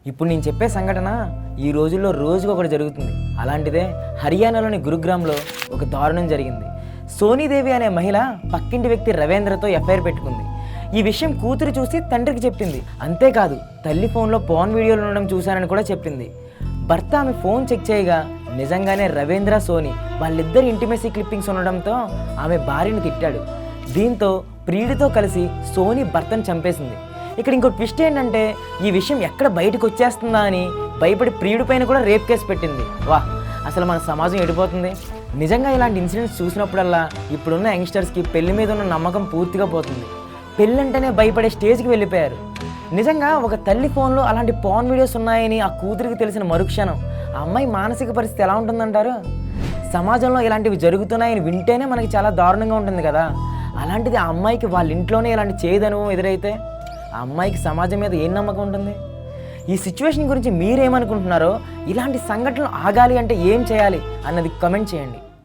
ఇప్పుడు నేను చెప్పే సంఘటన ఈ రోజుల్లో రోజుకొకటి జరుగుతుంది. అలాంటిదే హర్యానాలోని గురుగ్రామ్లో ఒక దారుణం జరిగింది. సోనీదేవి అనే మహిళ పక్కింటి వ్యక్తి రవీంద్రతో ఎఫ్ఐఆర్ పెట్టుకుంది. ఈ విషయం కూతురు చూసి తండ్రికి చెప్పింది. అంతేకాదు తల్లి ఫోన్లో పోర్న్ వీడియోలు ఉండడం చూశానని కూడా చెప్పింది. భర్త ఆమె ఫోన్ చెక్ చేయగా నిజంగానే రవీంద్ర, సోని వాళ్ళిద్దరి ఇంటిమేసీ క్లిప్పింగ్స్ ఉండడంతో ఆమె భార్యను తిట్టాడు. దీంతో ప్రియుడితో కలిసి సోని భర్తను చంపేసింది. ఇక్కడ ఇంకో ట్విస్ట్ ఏంటంటే ఈ విషయం ఎక్కడ బయటకు వచ్చేస్తుందా అని భయపడి ప్రియుడి పైన కూడా రేప్ కేసు పెట్టింది. వా, అసలు మన సమాజం ఎడిపోతుంది. నిజంగా ఇలాంటి ఇన్సిడెంట్స్ చూసినప్పుడల్లా ఇప్పుడున్న యంగ్స్టర్స్కి పెళ్లి మీద ఉన్న నమ్మకం పూర్తిగా పోతుంది. పెళ్ళంటేనే భయపడే స్టేజ్కి వెళ్ళిపోయారు. నిజంగా ఒక తల్లి ఫోన్లో అలాంటి పోర్న్ వీడియోస్ ఉన్నాయని ఆ కూతురికి తెలిసిన మరుక్షణం ఆ అమ్మాయి మానసిక పరిస్థితి ఎలా ఉంటుందంటారు? సమాజంలో ఇలాంటివి జరుగుతున్నాయని వింటేనే మనకి చాలా దారుణంగా ఉంటుంది కదా. అలాంటిది ఆ అమ్మాయికి వాళ్ళ ఇంట్లోనే ఇలాంటి చేదనుభవం ఎదురైతే ఆ అమ్మాయికి సమాజం మీద ఏం నమ్మకం ఉంటుంది? ఈ సిచ్యువేషన్ గురించి మీరేమనుకుంటున్నారో, ఇలాంటి సంఘటనలు ఆగాలి అంటే ఏం చేయాలి అన్నది కమెంట్ చేయండి.